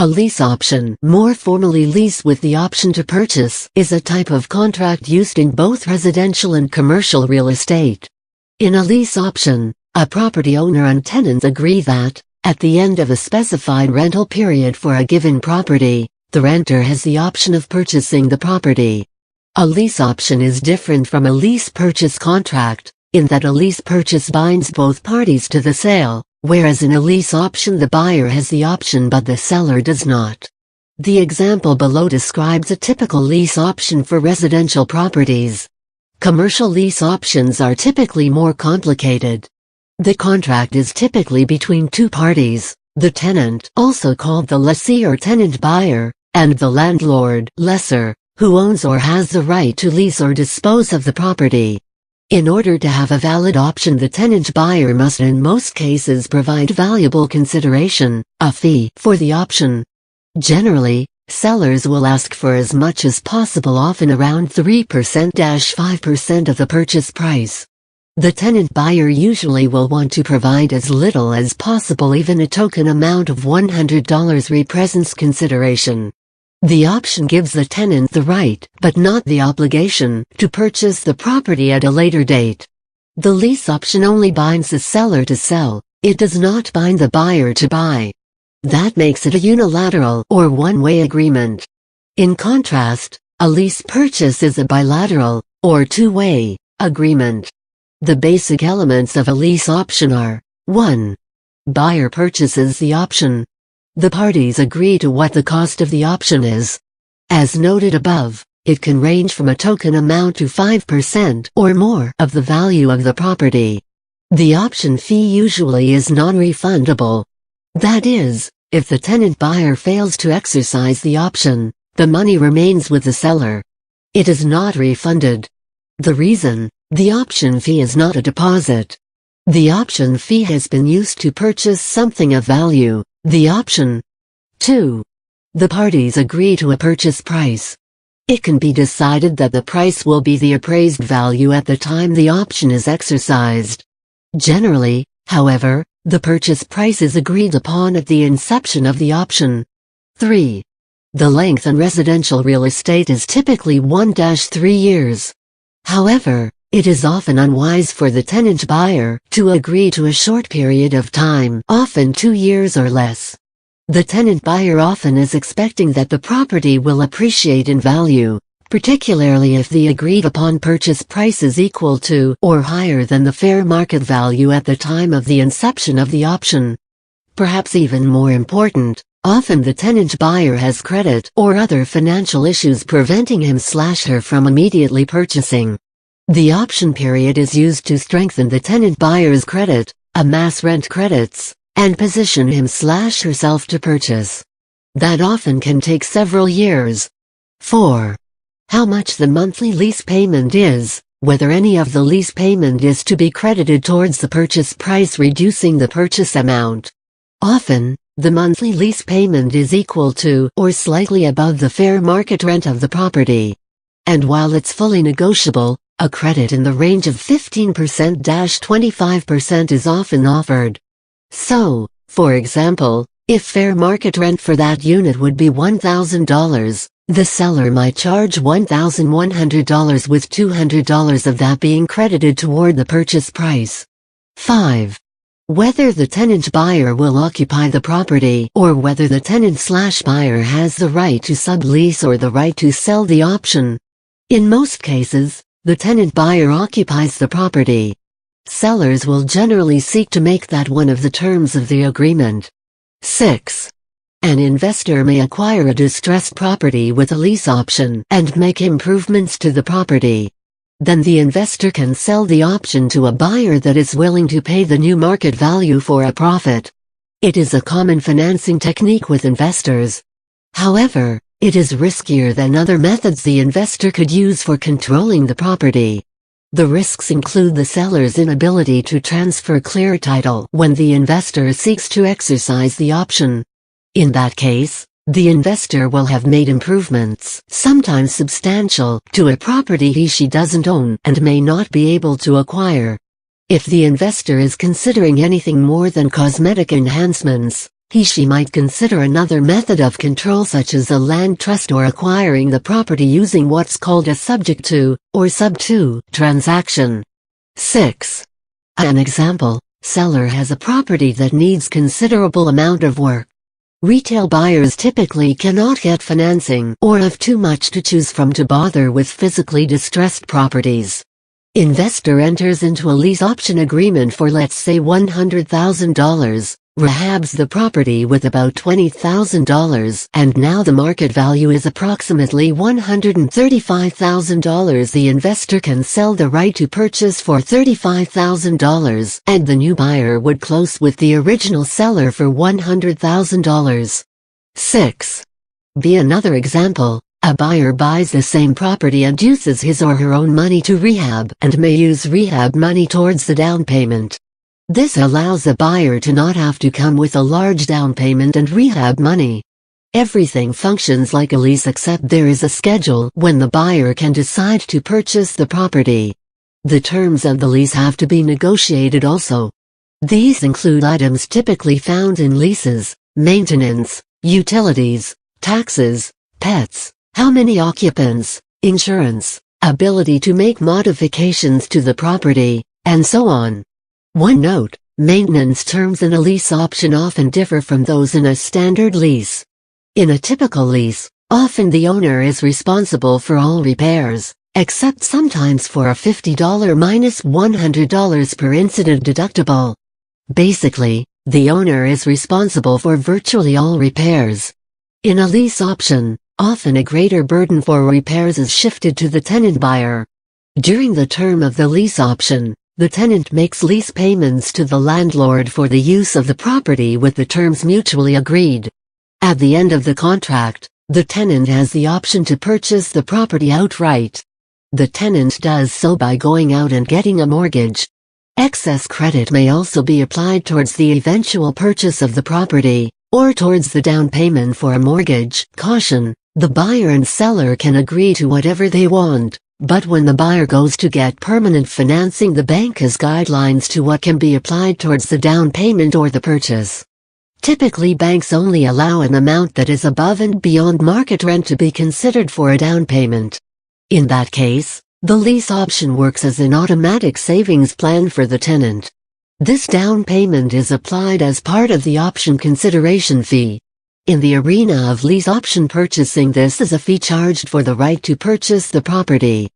A lease option, more formally lease with the option to purchase, is a type of contract used in both residential and commercial real estate. In a lease option, a property owner and tenant agree that, at the end of a specified rental period for a given property, the renter has the option of purchasing the property. A lease option is different from a lease purchase contract, in that a lease purchase binds both parties to the sale, whereas in a lease option the buyer has the option but the seller does not. The example below describes a typical lease option for residential properties. Commercial lease options are typically more complicated. The contract is typically between two parties, the tenant, also called the lessee or tenant buyer, and the landlord, lessor, who owns or has the right to lease or dispose of the property. In order to have a valid option, the tenant buyer must in most cases provide valuable consideration, a fee, for the option. Generally, sellers will ask for as much as possible, often around 3%-5% of the purchase price. The tenant buyer usually will want to provide as little as possible, even a token amount of $100 represents consideration. The option gives the tenant the right, but not the obligation, to purchase the property at a later date. The lease option only binds the seller to sell, it does not bind the buyer to buy. That makes it a unilateral or one-way agreement. In contrast, a lease purchase is a bilateral, or two-way, agreement. The basic elements of a lease option are: 1. Buyer purchases the option. The parties agree to what the cost of the option is. As noted above, it can range from a token amount to 5% or more of the value of the property. The option fee usually is non-refundable. That is, if the tenant buyer fails to exercise the option, the money remains with the seller. It is not refunded. The reason: the option fee is not a deposit. The option fee has been used to purchase something of value, the option. 2. The parties agree to a purchase price. It can be decided that the price will be the appraised value at the time the option is exercised. Generally, however, the purchase price is agreed upon at the inception of the option. 3. The length in residential real estate is typically 1-3 years. However, it is often unwise for the tenant buyer to agree to a short period of time, often 2 years or less. The tenant buyer often is expecting that the property will appreciate in value, particularly if the agreed-upon purchase price is equal to or higher than the fair market value at the time of the inception of the option. Perhaps even more important, often the tenant buyer has credit or other financial issues preventing him/her from immediately purchasing. The option period is used to strengthen the tenant buyer's credit, amass rent credits, and position him/herself to purchase. That often can take several years. 4. How much the monthly lease payment is, whether any of the lease payment is to be credited towards the purchase price, reducing the purchase amount. Often, the monthly lease payment is equal to or slightly above the fair market rent of the property. And while it's fully negotiable, a credit in the range of 15%-25% is often offered. So, for example, if fair market rent for that unit would be $1,000, the seller might charge $1,100 with $200 of that being credited toward the purchase price. 5. Whether the tenant buyer will occupy the property or whether the tenant/buyer has the right to sublease or the right to sell the option. In most cases, the tenant buyer occupies the property. Sellers will generally seek to make that one of the terms of the agreement. 6. An investor may acquire a distressed property with a lease option and make improvements to the property. Then the investor can sell the option to a buyer that is willing to pay the new market value for a profit. It is a common financing technique with investors. However, it is riskier than other methods the investor could use for controlling the property. The risks include the seller's inability to transfer clear title when the investor seeks to exercise the option. In that case, the investor will have made improvements, sometimes substantial, to a property he/she doesn't own and may not be able to acquire. If the investor is considering anything more than cosmetic enhancements, He/she might consider another method of control such as a land trust or acquiring the property using what's called a subject to, or sub-to, transaction. 6. An example, seller has a property that needs considerable amount of work. Retail buyers typically cannot get financing or have too much to choose from to bother with physically distressed properties. Investor enters into a lease option agreement for, let's say, $100,000, rehabs the property with about $20,000, and now the market value is approximately $135,000. The investor can sell the right to purchase for $35,000, and the new buyer would close with the original seller for $100,000. 6. B. Another example. A buyer buys the same property and uses his or her own money to rehab and may use rehab money towards the down payment. This allows the buyer to not have to come with a large down payment and rehab money. Everything functions like a lease except there is a schedule when the buyer can decide to purchase the property. The terms of the lease have to be negotiated also. These include items typically found in leases: maintenance, utilities, taxes, pets, how many occupants, insurance, ability to make modifications to the property, and so on. One note, maintenance terms in a lease option often differ from those in a standard lease. In a typical lease, often the owner is responsible for all repairs, except sometimes for a $50 minus $100 per incident deductible. Basically, the owner is responsible for virtually all repairs. In a lease option, often a greater burden for repairs is shifted to the tenant buyer. During the term of the lease option, the tenant makes lease payments to the landlord for the use of the property with the terms mutually agreed. At the end of the contract, the tenant has the option to purchase the property outright. The tenant does so by going out and getting a mortgage. Excess credit may also be applied towards the eventual purchase of the property, or towards the down payment for a mortgage. Caution: the buyer and seller can agree to whatever they want, but when the buyer goes to get permanent financing, the bank has guidelines to what can be applied towards the down payment or the purchase. Typically, banks only allow an amount that is above and beyond market rent to be considered for a down payment. In that case, the lease option works as an automatic savings plan for the tenant. This down payment is applied as part of the option consideration fee. In the arena of lease option purchasing, this is a fee charged for the right to purchase the property.